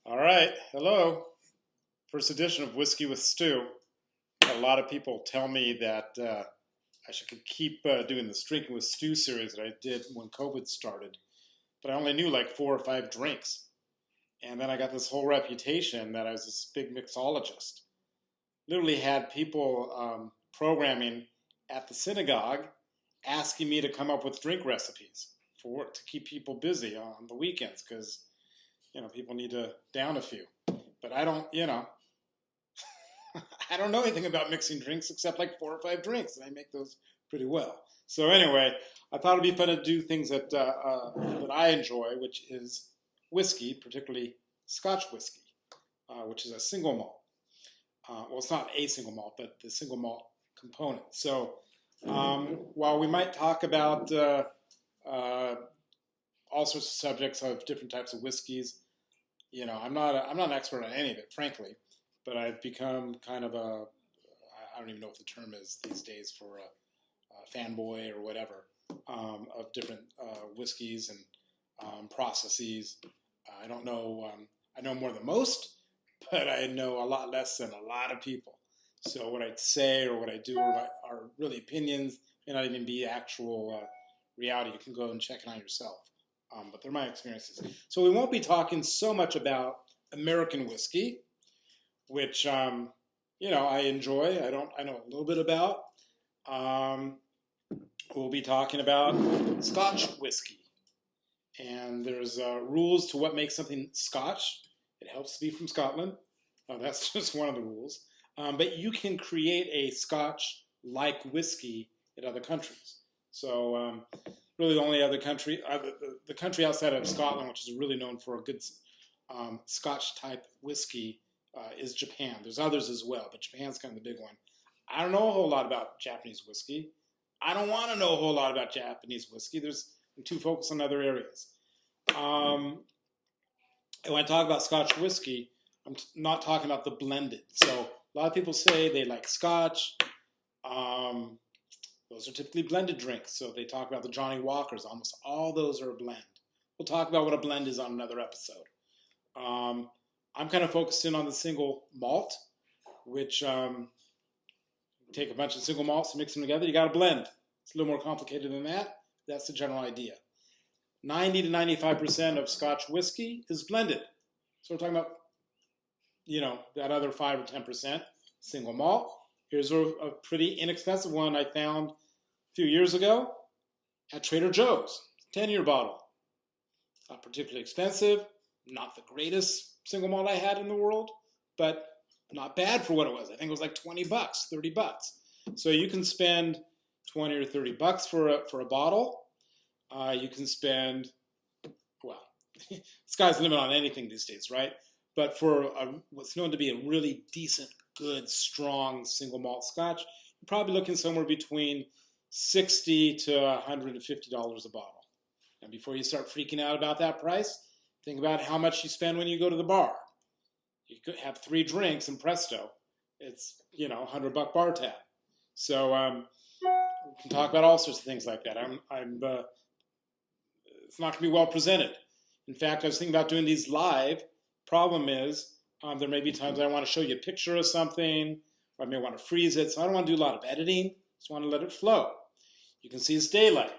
All right, hello. First edition of Whiskey with Stew. A lot of people tell me that I should keep doing this Drinking with Stew series that I did when COVID started, but I only knew like 4 or 5 drinks. And then I got this whole reputation that I was this big mixologist. Literally had people programming at the synagogue asking me to come up with drink recipes to keep people busy on the weekends because people need to down a few. But I don't, I don't know anything about mixing drinks except like 4 or 5 drinks, and I make those pretty well. So anyway, I thought it'd be fun to do things that I enjoy, which is whiskey, particularly Scotch whiskey, which is a single malt. Well, it's not a single malt, but the single malt component. So while we might talk about all sorts of subjects of different types of whiskeys, I'm not an expert on any of it, frankly. But I've become kind of I don't even know what the term is these days for a fanboy or whatever of different whiskeys and processes. I don't know. I know more than most, but I know a lot less than a lot of people. So what I say or what I do are really opinions, may not even be actual reality. You can go and check it out yourself. But they're my experiences. So we won't be talking so much about American whiskey, which I enjoy. I know a little bit about. We'll be talking about Scotch whiskey, and there's rules to what makes something Scotch. It helps to be from Scotland. That's just one of the rules. But you can create a Scotch-like whiskey in other countries. So really the only other country, the country outside of Scotland, which is really known for a good Scotch-type whiskey, is Japan. There's others as well, but Japan's kind of the big one. I don't know a whole lot about Japanese whiskey. I don't want to know a whole lot about Japanese whiskey. I'm too focused on other areas. And when I talk about Scotch whiskey, I'm not talking about the blended. So a lot of people say they like Scotch. Those are typically blended drinks. So they talk about the Johnny Walkers. Almost all those are a blend. We'll talk about what a blend is on another episode. I'm kind of focused in on the single malt, which take a bunch of single malts and mix them together. You got to blend. It's a little more complicated than that. That's the general idea. 90 to 95% of Scotch whiskey is blended. So we're talking about, that other 5 or 10% single malt. Here's a pretty inexpensive one I found a few years ago at Trader Joe's. 10-year bottle. Not particularly expensive. Not the greatest single malt I had in the world, but not bad for what it was. I think it was like $20, $30. So you can spend $20 or $30 for a bottle. You can spend, sky's the limit on anything these days, right? But for what's known to be a really decent, good, strong single malt Scotch, you're probably looking somewhere between $60 to $150 a bottle. And before you start freaking out about that price, think about how much you spend when you go to the bar. You could have 3 drinks and presto, it's, $100 bar tab. So we can talk about all sorts of things like that. It's not going to be well presented. In fact, I was thinking about doing these live. Problem is, there may be times I want to show you a picture of something, or I may want to freeze it, so I don't want to do a lot of editing. Just want to let it flow. You can see it's daylight.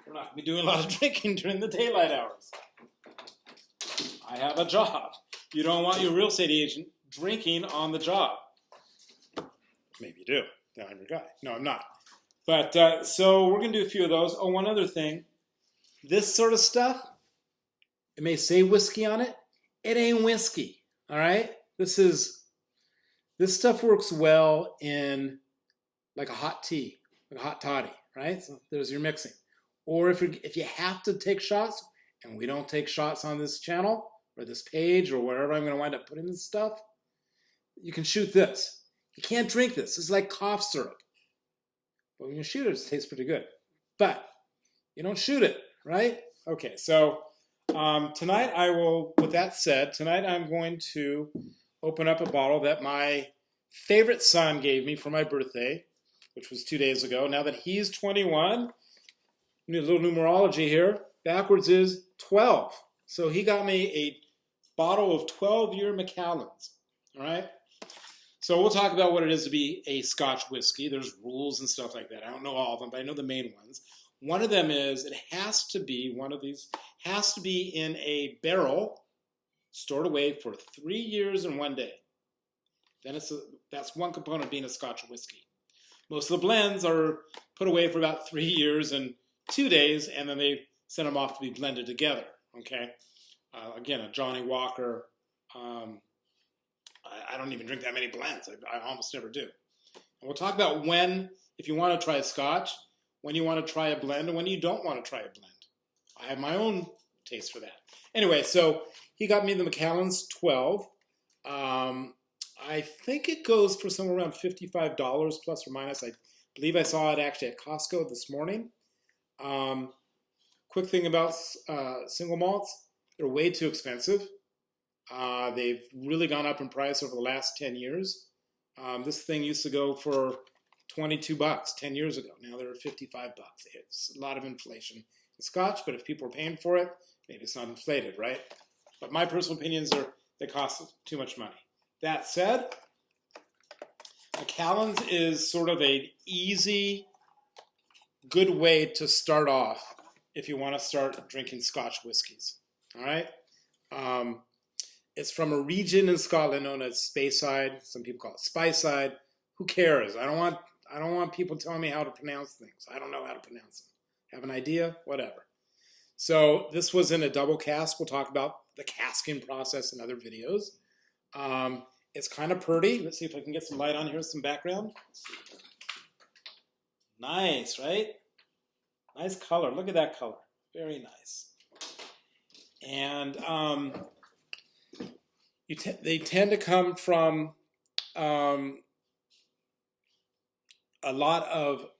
We're not going to be doing a lot of drinking during the daylight hours. I have a job. You don't want your real estate agent drinking on the job. Maybe you do. No, I'm your guy. No, I'm not. But so we're going to do a few of those. Oh, one other thing. This sort of stuff, it may say whiskey on it. It ain't whiskey. All right? This stuff works well in like a hot tea, like a hot toddy, right? So there's your mixing. Or if you have to take shots, and we don't take shots on this channel or this page or wherever I'm going to wind up putting this stuff, you can shoot this. You can't drink this. This is like cough syrup. But when you shoot it, it tastes pretty good. But you don't shoot it, right? Okay, so tonight with that said, tonight I'm going to open up a bottle that my favorite son gave me for my birthday, which was 2 days ago. Now that he's 21, a little numerology here, backwards is 12. So he got me a bottle of 12-year Macallans. All right? So we'll talk about what it is to be a Scotch whiskey. There's rules and stuff like that. I don't know all of them, but I know the main ones. One of them is it has to be, one of these, has to be in a barrel stored away for 3 years and 1 day. Then that's one component of being a Scotch whiskey. Most of the blends are put away for about 3 years and 2 days, and then they send them off to be blended together. Okay. Again, a Johnny Walker. I don't even drink that many blends. I almost never do. And we'll talk about when, if you want to try a Scotch, when you want to try a blend, and when you don't want to try a blend. I have my own taste for that. Anyway, so he got me the Macallan's 12. I think it goes for somewhere around $55 plus or minus. I believe I saw it actually at Costco this morning. Quick thing about single malts, they're way too expensive. They've really gone up in price over the last 10 years. This thing used to go for $22 10 years ago. Now they're $55. It's a lot of inflation in Scotch, but if people are paying for it, maybe it's not inflated, right? But my personal opinions are they cost too much money. That said, Macallan's is sort of an easy, good way to start off if you want to start drinking Scotch whiskies. All right? It's from a region in Scotland known as Speyside. Some people call it Speyside. Who cares? I don't want people telling me how to pronounce things. I don't know how to pronounce them. Have an idea? Whatever. So this was in a double cask. We'll talk about the casking process in other videos. It's kind of pretty. Let's see if I can get some light on here, some background. Nice, right? Nice color. Look at that color. Very nice. And they tend to come from a lot of,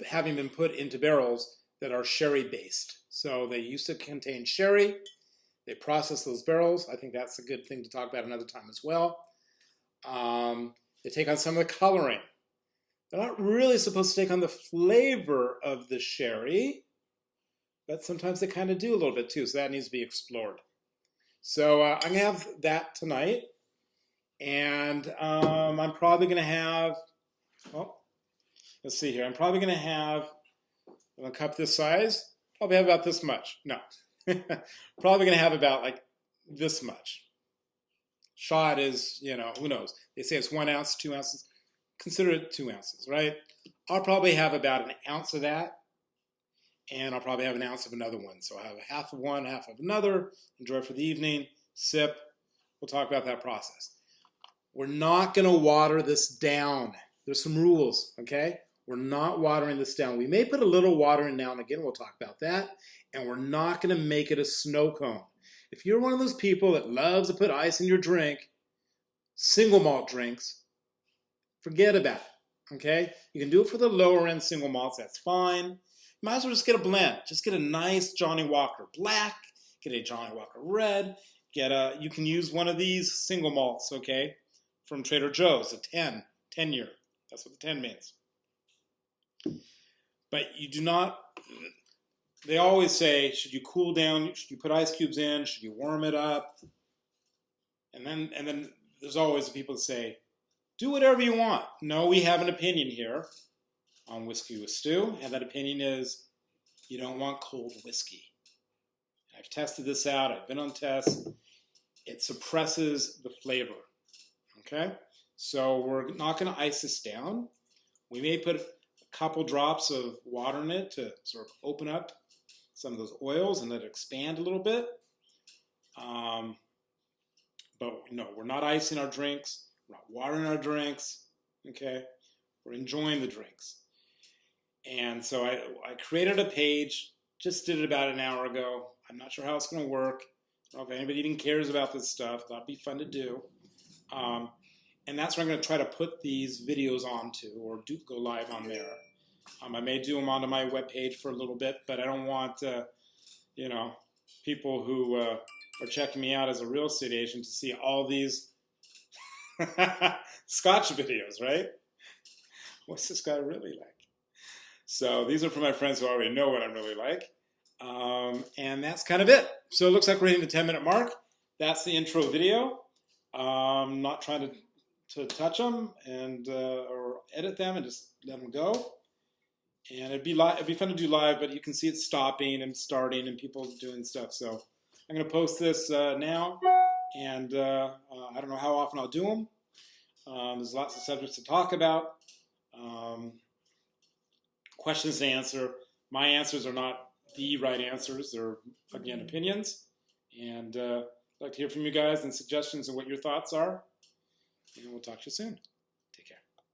having been put into barrels that are sherry based. So they used to contain sherry. They process those barrels. I think that's a good thing to talk about another time as well. They take on some of the coloring. They're not really supposed to take on the flavor of the sherry, but sometimes they kind of do a little bit too, so that needs to be explored. So I'm going to have that tonight, and I'm probably going to have, let's see here, I'm probably going to have a cup this size, probably have about this much. No. Probably going to have about like this much. Shot is, who knows. They say it's 1 ounce, 2 ounces. Consider it 2 ounces, right? I'll probably have about an ounce of that, and I'll probably have an ounce of another one. So I'll have a half of one, half of another, enjoy for the evening, sip. We'll talk about that process. We're not going to water this down. There's some rules, okay? We're not watering this down. We may put a little water in now and again. We'll talk about that. And we're not going to make it a snow cone. If you're one of those people that loves to put ice in your drink, single malt drinks, forget about it, okay? You can do it for the lower end single malts, that's fine. Might as well just get a blend. Just get a nice Johnny Walker Black, get a Johnny Walker Red, you can use one of these single malts, okay, from Trader Joe's, a 10 year. That's what the 10 means. But you do not, they always say, should you cool down, should you put ice cubes in, should you warm it up? And then there's always the people that say, do whatever you want. No, we have an opinion here on Whiskey with Stu, and that opinion is you don't want cold whiskey. I've tested this out. I've been on tests. It suppresses the flavor, okay? So we're not going to ice this down. We may put a couple drops of water in it to sort of open up some of those oils and let it expand a little bit. But no, we're not icing our drinks. We're not watering our drinks, okay? We're enjoying the drinks. And so I created a page, just did it about an hour ago. I'm not sure how it's going to work. I don't know if anybody even cares about this stuff. That'd be fun to do. And that's where I'm going to try to put these videos onto or go live on there. I may do them onto my webpage for a little bit, but I don't want, people who are checking me out as a real estate agent to see all these Scotch videos, right? What's this guy really like? So these are for my friends who already know what I'm really like. And that's kind of it. So it looks like we're hitting the 10-minute mark. That's the intro video. Not trying to touch them and or edit them, and just let them go. And it'd be fun to do live, but you can see it stopping and starting and people doing stuff. So I'm going to post this now, and I don't know how often I'll do them. There's lots of subjects to talk about, questions to answer. My answers are not the right answers. They're, again, opinions. And I'd like to hear from you guys and suggestions of what your thoughts are. And we'll talk to you soon.